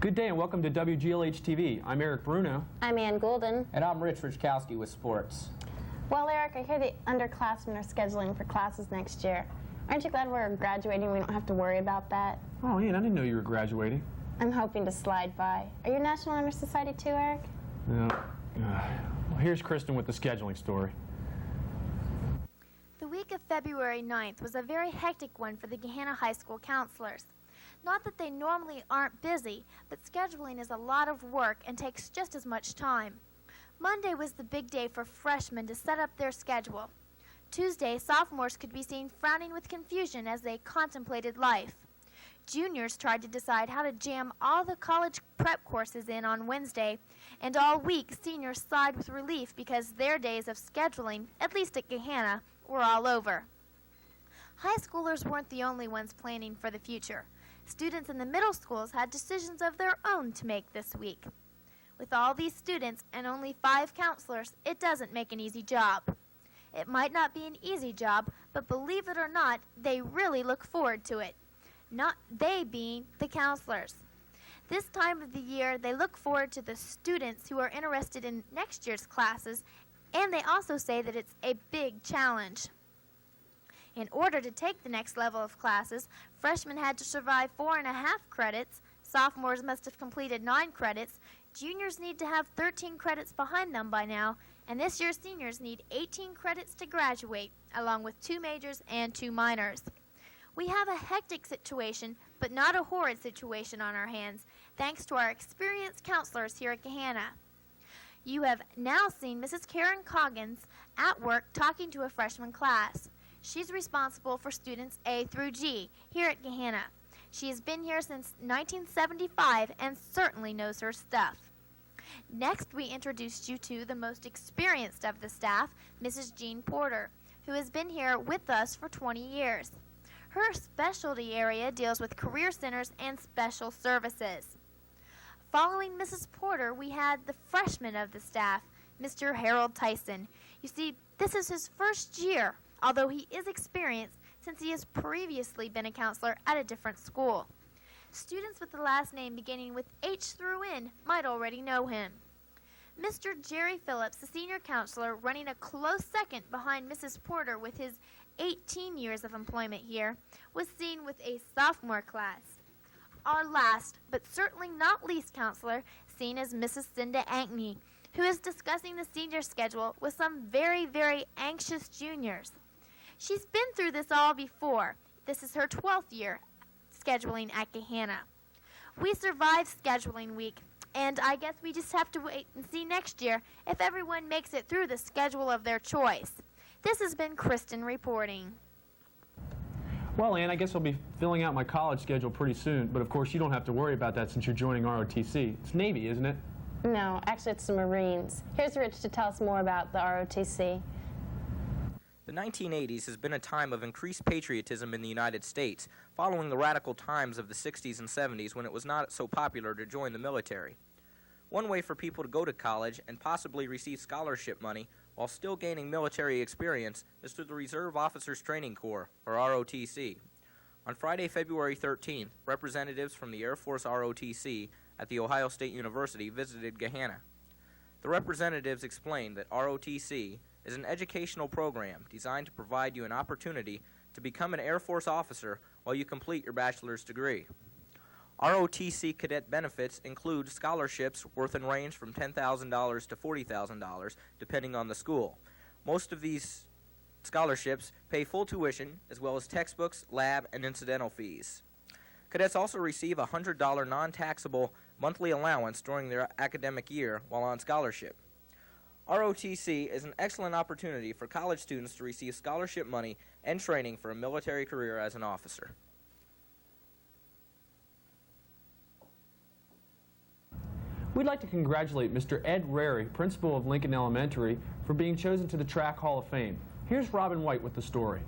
Good day and welcome to WGLH-TV. I'm Eric Bruno. I'm Ann Golden. And I'm Rich Rkowski with sports. Well, Eric, I hear the underclassmen are scheduling for classes next year. Aren't you glad we're graduating? We don't have to worry about that. Oh, Ann, I didn't know you were graduating. I'm hoping to slide by. Are you National Honor Society too, Eric? No. Well, here's Kristen with the scheduling story. The week of February 9th was a very hectic one for the Gahanna High School counselors. Not that they normally aren't busy, but scheduling is a lot of work and takes just as much time. Monday was the big day for freshmen to set up their schedule. Tuesday, sophomores could be seen frowning with confusion as they contemplated life. Juniors tried to decide how to jam all the college prep courses in on Wednesday, and all week seniors sighed with relief because their days of scheduling, at least at Gahanna, were all over. High schoolers weren't the only ones planning for the future. Students in the middle schools had decisions of their own to make this week. With all these students and only 5 counselors, it doesn't make an easy job. It might not be an easy job, but believe it or not, they really look forward to it. Not they being the counselors. This time of the year, they look forward to the students who are interested in next year's classes, and they also say that it's a big challenge. In order to take the next level of classes, freshmen had to survive 4.5 credits, sophomores must have completed 9 credits, juniors need to have 13 credits behind them by now, and this year's seniors need 18 credits to graduate, along with 2 majors and 2 minors. We have a hectic situation, but not a horrid situation on our hands, thanks to our experienced counselors here at Gahanna. You have now seen Mrs. Karen Coggins at work talking to a freshman class. She's responsible for students A through G here at Gahanna. She has been here since 1975 and certainly knows her stuff. Next, we introduced you to the most experienced of the staff, Mrs. Jean Porter, who has been here with us for 20 years. Her specialty area deals with career centers and special services. Following Mrs. Porter, we had the freshman of the staff, Mr. Harold Tyson. You see, this is his first year, although he is experienced since he has previously been a counselor at a different school. Students with the last name beginning with H through N might already know him. Mr. Jerry Phillips, the senior counselor, running a close second behind Mrs. Porter with his 18 years of employment here, was seen with a sophomore class. Our last, but certainly not least counselor, seen as Mrs. Cinda Ankney, who is discussing the senior schedule with some very, very anxious juniors. She's been through this all before. This is her 12th year scheduling at Gahanna. We survived scheduling week, and I guess we just have to wait and see next year if everyone makes it through the schedule of their choice. This has been Kristen reporting. Well, Ann, I guess I'll be filling out my college schedule pretty soon, but of course you don't have to worry about that since you're joining ROTC. It's Navy, isn't it? No, actually it's the Marines. Here's Rich to tell us more about the ROTC. The 1980s has been a time of increased patriotism in the United States, following the radical times of the 60s and 70s when it was not so popular to join the military. One way for people to go to college and possibly receive scholarship money while still gaining military experience is through the Reserve Officers Training Corps, or ROTC. On Friday, February 13th, representatives from the Air Force ROTC at The Ohio State University visited Gahanna. The representatives explained that ROTC is an educational program designed to provide you an opportunity to become an Air Force officer while you complete your bachelor's degree. ROTC cadet benefits include scholarships worth and range from $10,000 to $40,000, depending on the school. Most of these scholarships pay full tuition, as well as textbooks, lab, and incidental fees. Cadets also receive a $100 non-taxable monthly allowance during their academic year while on scholarship. ROTC is an excellent opportunity for college students to receive scholarship money and training for a military career as an officer. We'd like to congratulate Mr. Ed Rary, principal of Lincoln Elementary, for being chosen to the Track Hall of Fame. Here's Robin White with the story.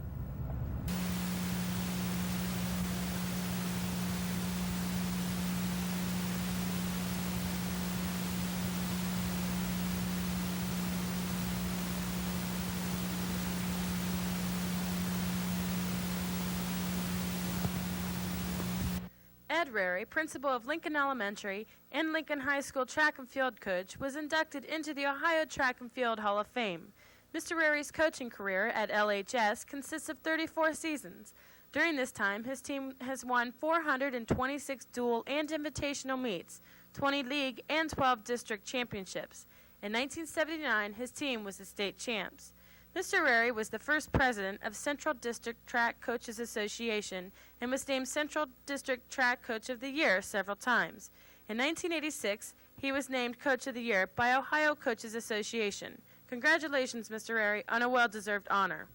Ed Rary, principal of Lincoln Elementary and Lincoln High School track and field coach, was inducted into the Ohio Track and Field Hall of Fame. Mr. Rary's coaching career at LHS consists of 34 seasons. During this time, his team has won 426 dual and invitational meets, 20 league and 12 district championships. In 1979, his team was the state champs. Mr. Rary was the first president of Central District Track Coaches Association and was named Central District Track Coach of the Year several times. In 1986, he was named Coach of the Year by Ohio Coaches Association. Congratulations, Mr. Rary, on a well-deserved honor.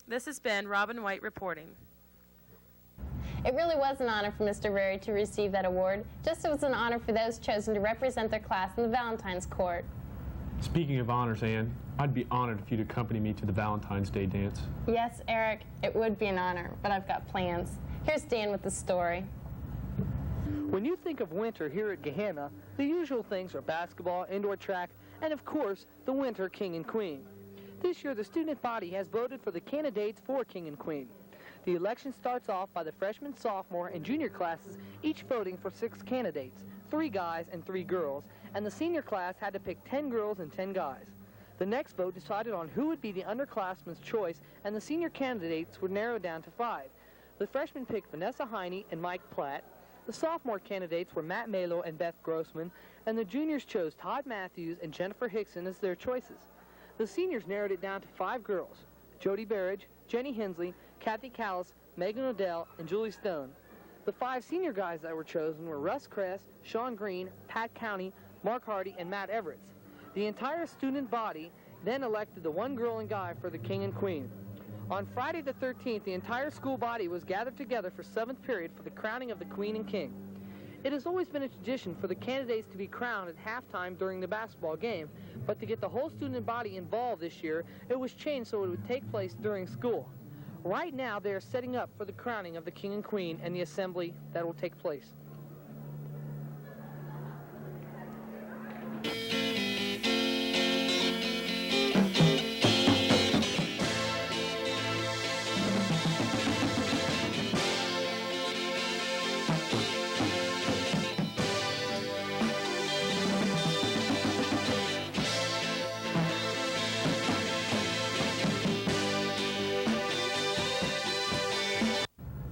This has been Robin White reporting. It really was an honor for Mr. Rary to receive that award, just as it was an honor for those chosen to represent their class in the Valentine's Court. Speaking of honors, Ann, I'd be honored if you'd accompany me to the Valentine's Day dance. Yes, Eric, it would be an honor, but I've got plans. Here's Dan with the story. When you think of winter here at Gahanna, the usual things are basketball, indoor track, and of course, the winter king and queen. This year, the student body has voted for the candidates for king and queen. The election starts off by the freshman, sophomore, and junior classes each voting for 6 candidates, 3 guys and 3 girls, and the senior class had to pick 10 girls and 10 guys. The next vote decided on who would be the underclassman's choice, and the senior candidates were narrowed down to 5. The freshmen picked Vanessa Heine and Mike Platt. The sophomore candidates were Matt Malo and Beth Grossman, and the juniors chose Todd Matthews and Jennifer Hickson as their choices. The seniors narrowed it down to 5 girls: Jody Berridge, Jenny Hensley, Kathy Callis, Megan Odell, and Julie Stone. The 5 senior guys that were chosen were Russ Kress, Sean Green, Pat County, Mark Hardy, and Matt Everett. The entire student body then elected the 1 girl and guy for the king and queen. On Friday the 13th, the entire school body was gathered together for 7th period for the crowning of the queen and king. It has always been a tradition for the candidates to be crowned at halftime during the basketball game, but to get the whole student body involved this year, it was changed so it would take place during school. Right now, they are setting up for the crowning of the king and queen and the assembly that will take place.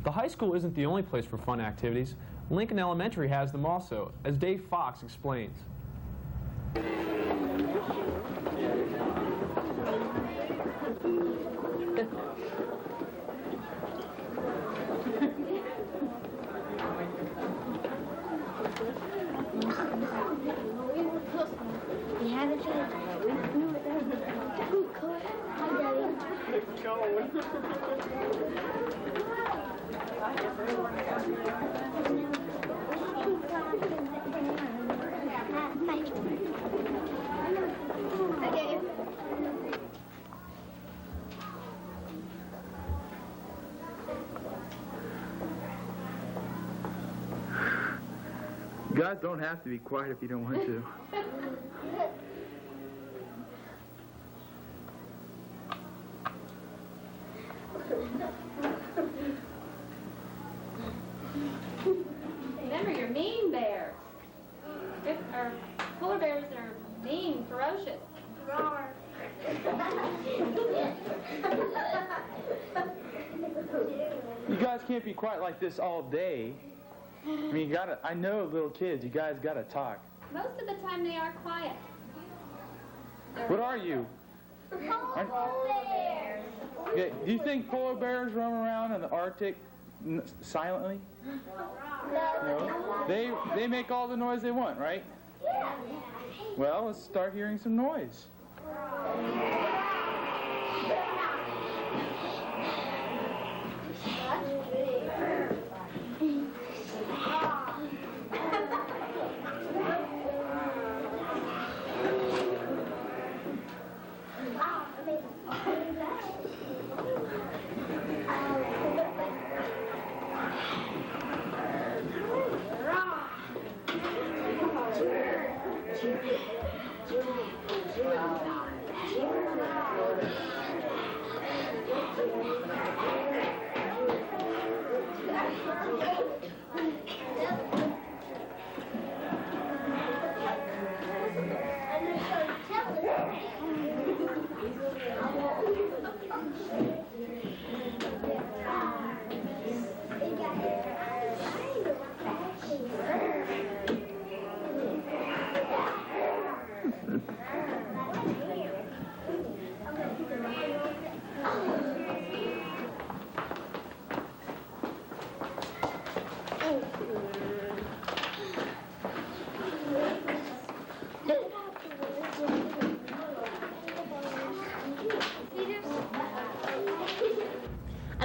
The high school isn't the only place for fun activities. Lincoln Elementary has them also, as Dave Fox explains. You guys don't have to be quiet if you don't want to. Remember, you're mean bears. Polar bears are mean, ferocious. You guys can't be quiet like this all day. I mean, I know little kids, you guys gotta talk. Most of the time they are quiet. What are you? Polar bears. Okay, do you think polar bears roam around in the Arctic silently? No. They make all the noise they want, right? Yeah. Well, let's start hearing some noise.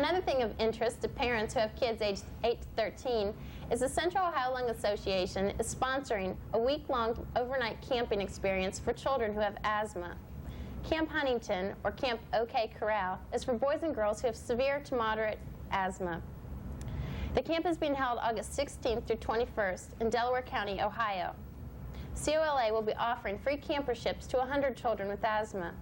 Another thing of interest to parents who have kids aged 8 to 13 is the Central Ohio Lung Association is sponsoring a week-long overnight camping experience for children who have asthma. Camp Huntington, or Camp OK Corral, is for boys and girls who have severe to moderate asthma. The camp is being held August 16th through 21st in Delaware County, Ohio. COLA will be offering free camperships to 100 children with asthma.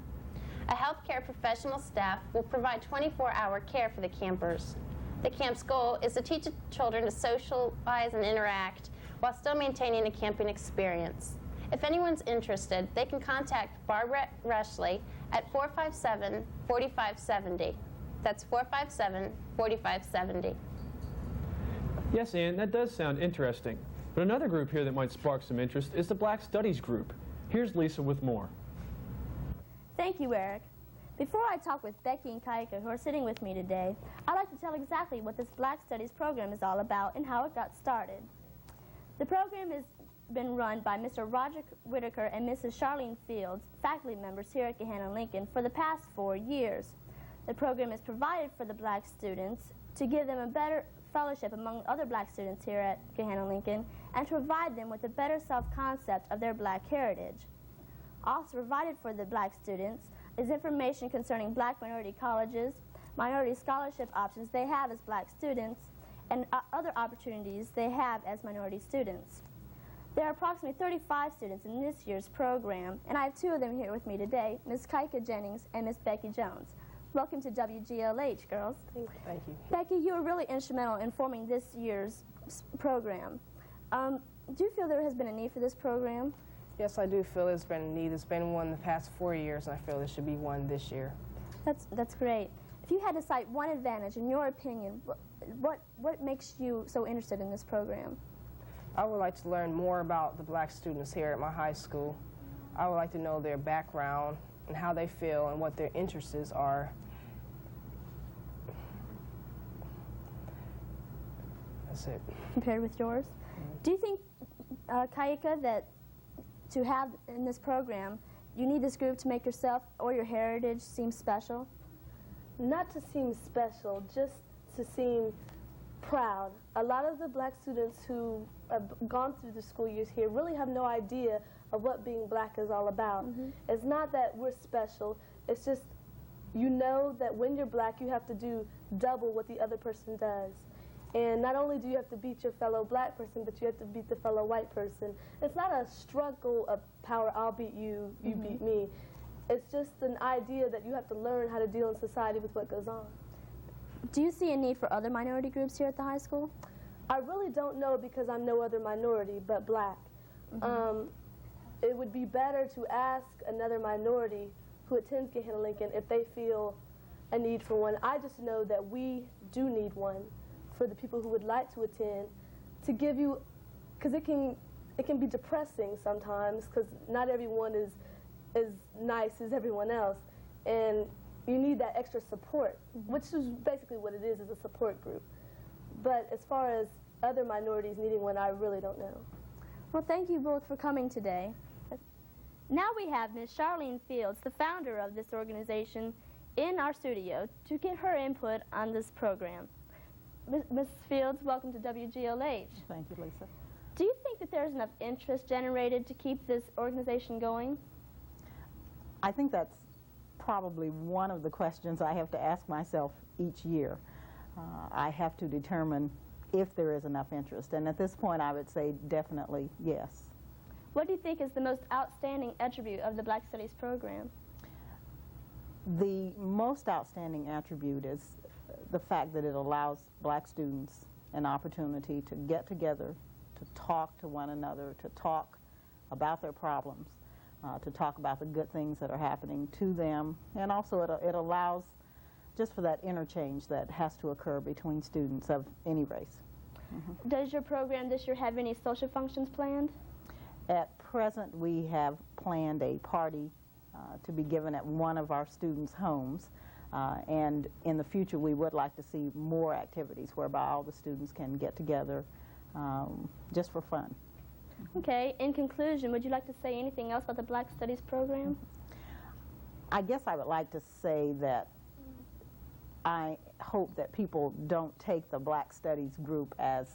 A healthcare professional staff will provide 24-hour care for the campers. The camp's goal is to teach the children to socialize and interact while still maintaining a camping experience. If anyone's interested, they can contact Barbara Rushley at 457-4570. That's 457-4570. Yes, Ann, that does sound interesting. But another group here that might spark some interest is the Black Studies group. Here's Lisa with more. Thank you, Eric. Before I talk with Becky and Kaika, who are sitting with me today, I'd like to tell exactly what this Black Studies program is all about and how it got started. The program has been run by Mr. Roger Whitaker and Mrs. Charlene Fields, faculty members here at Gahanna Lincoln, for the past 4 years. The program is provided for the black students to give them a better fellowship among other black students here at Gahanna Lincoln and to provide them with a better self-concept of their black heritage. Also provided for the black students is information concerning black minority colleges, minority scholarship options they have as black students, and other opportunities they have as minority students. There are approximately 35 students in this year's program, and I have 2 of them here with me today, Ms. Kaika Jennings and Ms. Becky Jones. Welcome to WGLH, girls. Thank you. Becky, you were really instrumental in forming this year's program. Do you feel there has been a need for this program? Yes, I do feel there's been a need. It's been one the past 4 years, and I feel there should be one this year. That's great. If you had to cite one advantage, in your opinion, what makes you so interested in this program? I would like to learn more about the black students here at my high school. I would like to know their background and how they feel and what their interests are. That's it. Compared with yours? Do you think, Kaika, that to have in this program, you need this group to make yourself or your heritage seem special? Not to seem special, just to seem proud. A lot of the black students who have gone through the school years here really have no idea of what being black is all about. It's not that we're special, it's just you know that when you're black you have to do double what the other person does. And not only do you have to beat your fellow black person, but you have to beat the fellow white person. It's not a struggle of power, I'll beat you, you beat me. It's just an idea that you have to learn how to deal in society with what goes on. Do you see a need for other minority groups here at the high school? I really don't know because I'm no other minority but black. It would be better to ask another minority who attends Gahanna Lincoln if they feel a need for one. I just know that we do need one for the people who would like to attend, to give you, because it can be depressing sometimes because not everyone is as nice as everyone else, and you need that extra support, which is basically what it is a support group. But as far as other minorities needing one, I really don't know. Well, thank you both for coming today. Now we have Ms. Charlene Fields, the founder of this organization, in our studio to get her input on this program. Ms. Fields, welcome to WGLH. Thank you, Lisa. Do you think that there's enough interest generated to keep this organization going? I think that's probably one of the questions I have to ask myself each year. I have to determine if there is enough interest, and at this point I would say definitely yes. What do you think is the most outstanding attribute of the Black Studies program? The most outstanding attribute is the fact that it allows black students an opportunity to get together, to talk to one another, to talk about their problems, to talk about the good things that are happening to them, and also it allows just for that interchange that has to occur between students of any race. Does your program this year have any social functions planned? At present, we have planned a party to be given at one of our students' homes, and in the future we would like to see more activities whereby all the students can get together just for fun. Okay, in conclusion, would you like to say anything else about the Black Studies program? I guess I would like to say that I hope that people don't take the Black Studies group as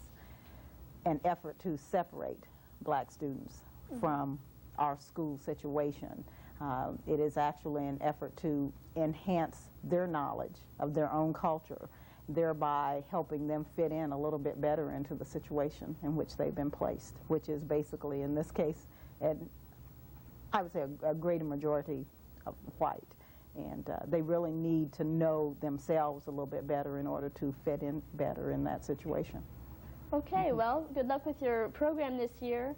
an effort to separate Black students from our school situation. It is actually an effort to enhance their knowledge of their own culture, thereby helping them fit in a little bit better into the situation in which they've been placed, which is basically, in this case, and I would say a greater majority of white. And they really need to know themselves a little bit better in order to fit in better in that situation. Okay, well, good luck with your program this year.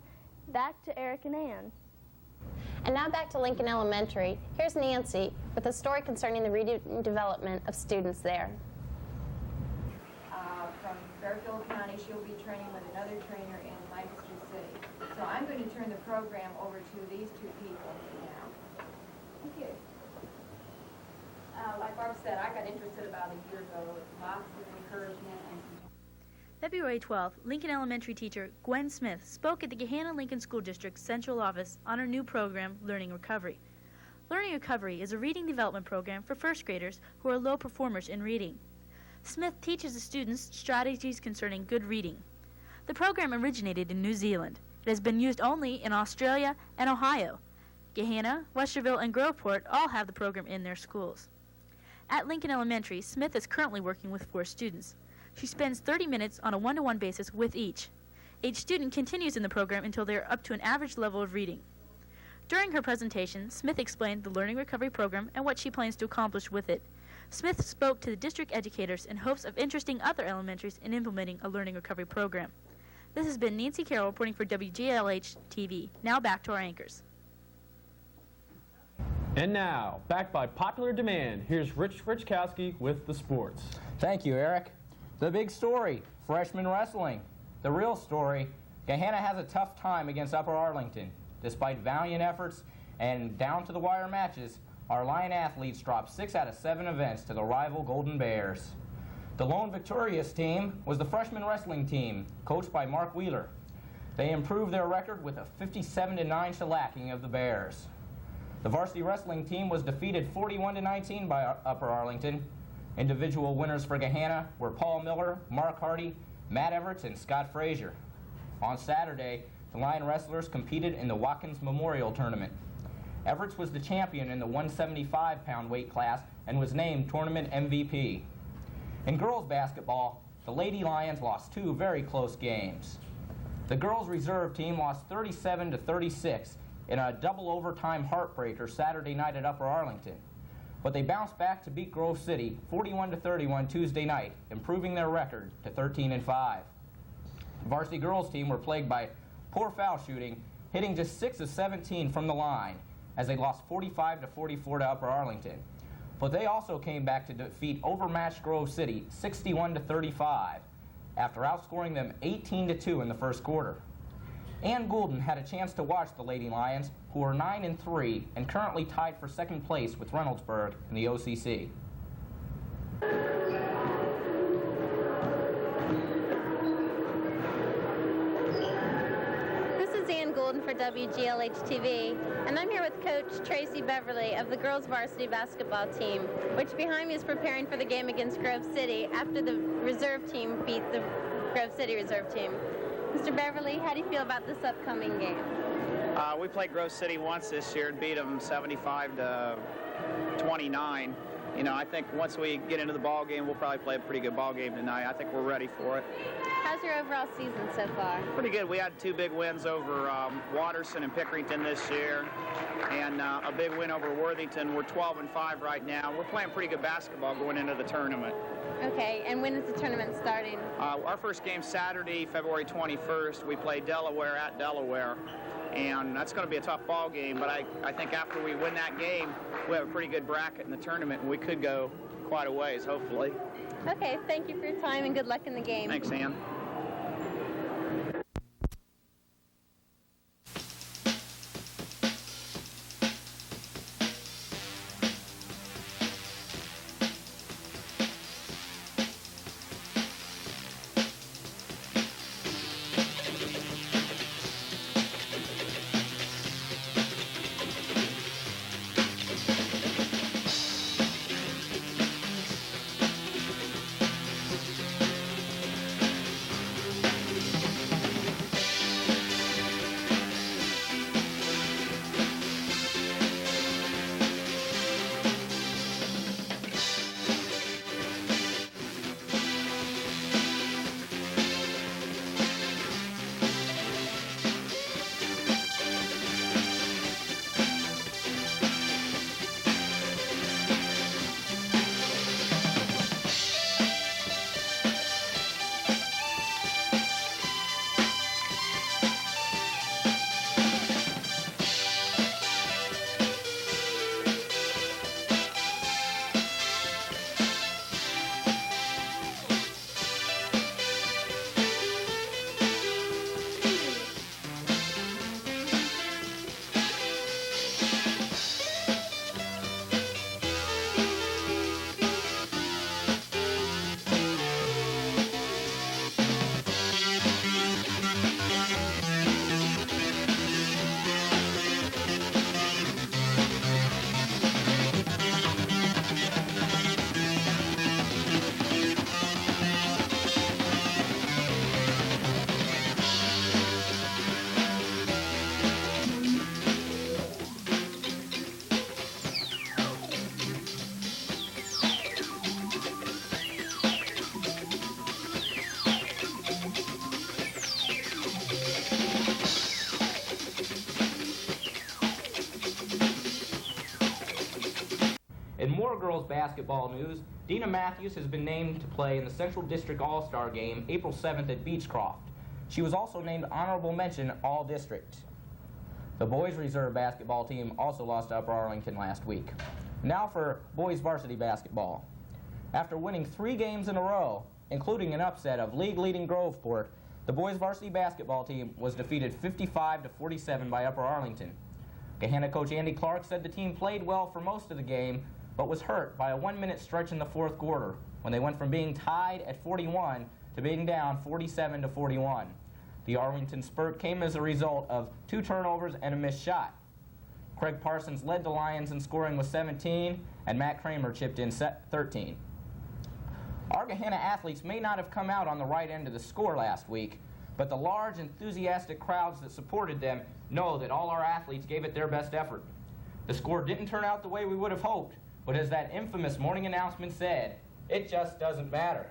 Back to Eric and Ann. And now back to Lincoln Elementary. Here's Nancy with a story concerning the reading development of students there. From Fairfield County, she'll be training with another trainer in Lancaster City. So I'm going to turn the program over to these two people now. Thank you. Like Barb said, I got interested about a year ago with lots of encouragement and February 12th, Lincoln Elementary teacher Gwen Smith spoke at the Gahanna Lincoln School District Central Office on her new program, Learning Recovery. Learning Recovery is a reading development program for first graders who are low performers in reading. Smith teaches the students strategies concerning good reading. The program originated in New Zealand. It has been used only in Australia and Ohio. Gahanna, Westerville, and Groveport all have the program in their schools. At Lincoln Elementary, Smith is currently working with 4 students. She spends 30 minutes on a one-to-one basis with each. Each student continues in the program until they are up to an average level of reading. During her presentation, Smith explained the Learning Recovery program and what she plans to accomplish with it. Smith spoke to the district educators in hopes of interesting other elementaries in implementing a Learning Recovery program. This has been Nancy Carroll reporting for WGLH-TV. Now back to our anchors. And now, backed by popular demand, here's Rich Rkowski with the sports. Thank you, Eric. The big story, freshman wrestling. The real story, Gahanna has a tough time against Upper Arlington. Despite valiant efforts and down-to-the-wire matches, our Lion athletes dropped 6 out of 7 events to the rival Golden Bears. The lone victorious team was the freshman wrestling team, coached by Mark Wheeler. They improved their record with a 57-9 shellacking of the Bears. The varsity wrestling team was defeated 41-19 by Upper Arlington. Individual winners for Gahanna were Paul Miller, Mark Hardy, Matt Everett, and Scott Frazier. On Saturday, the Lion wrestlers competed in the Watkins Memorial Tournament. Everett was the champion in the 175-pound weight class and was named tournament MVP. In girls basketball, the Lady Lions lost 2 very close games. The girls reserve team lost 37-36 in a double overtime heartbreaker Saturday night at Upper Arlington. But they bounced back to beat Grove City 41-31 Tuesday night, improving their record to 13-5. The varsity girls team were plagued by poor foul shooting, hitting just 6 of 17 from the line as they lost 45-44 to Upper Arlington. But they also came back to defeat overmatched Grove City 61-35 after outscoring them 18-2 in the first quarter. Ann Goulden had a chance to watch the Lady Lions, who are 9-3 and currently tied for second place with Reynoldsburg in the OCC. This is Ann Goulden for WGLH-TV, and I'm here with Coach Tracy Beverly of the girls varsity basketball team, which behind me is preparing for the game against Grove City after the reserve team beat the Grove City reserve team. Mr. Beverly, how do you feel about this upcoming game? We played Grove City once this year and beat them 75-29. You know, I think once we get into the ball game, we'll probably play a pretty good ball game tonight. I think we're ready for it. How's your overall season so far? Pretty good. We had 2 big wins over Watterson and Pickerington this year, and a big win over Worthington. We're 12-5 right now. We're playing pretty good basketball going into the tournament. Okay, and when is the tournament starting? Our first game Saturday, February 21st. We play Delaware at Delaware, and that's going to be a tough ball game, but I think after we win that game, we have a pretty good bracket in the tournament, and we could go quite a ways, hopefully. Okay, thank you for your time, and good luck in the game. Thanks, Ann. girls basketball news, Dina Matthews has been named to play in the Central District All-Star Game April 7th at Beechcroft. She was also named honorable mention All-District. The boys reserve basketball team also lost to Upper Arlington last week. Now for boys varsity basketball. After winning 3 games in a row, including an upset of league-leading Groveport, the boys varsity basketball team was defeated 55-47 by Upper Arlington. Gahanna coach Andy Clark said the team played well for most of the game, but was hurt by a 1-minute stretch in the 4th quarter when they went from being tied at 41 to being down 47-41. The Arlington spurt came as a result of 2 turnovers and a missed shot. Craig Parsons led the Lions in scoring with 17, and Matt Kramer chipped in 13. Our Gahanna athletes may not have come out on the right end of the score last week, but the large, enthusiastic crowds that supported them know that all our athletes gave it their best effort. The score didn't turn out the way we would have hoped, but as that infamous morning announcement said, it just doesn't matter.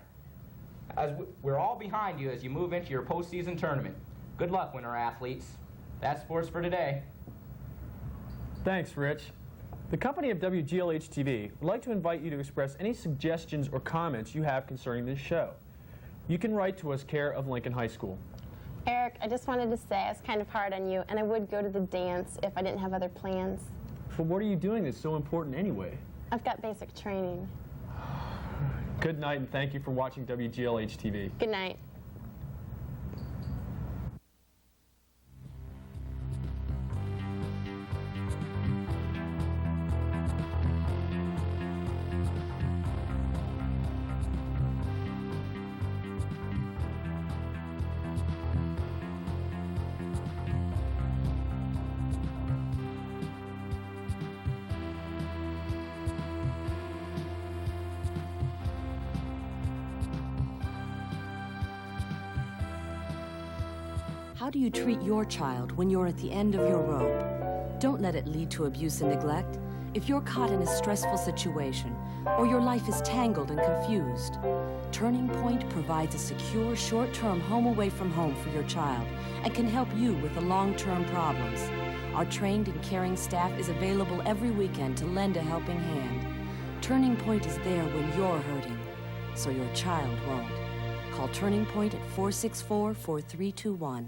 We're all behind you as you move into your postseason tournament. Good luck, winter athletes. That's sports for today. Thanks, Rich. The company of WGLH-TV would like to invite you to express any suggestions or comments you have concerning this show. You can write to us, care of Lincoln High School. Eric, I just wanted to say I was kind of hard on you, and I would go to the dance if I didn't have other plans. But what are you doing that's so important anyway? I've got basic training. Good night, and thank you for watching WGLH-TV. Good night. How do you treat your child when you're at the end of your rope? Don't let it lead to abuse and neglect. If you're caught in a stressful situation, or your life is tangled and confused, Turning Point provides a secure, short-term home away from home for your child and can help you with the long-term problems. Our trained and caring staff is available every weekend to lend a helping hand. Turning Point is there when you're hurting, so your child won't. Call Turning Point at 464-4321.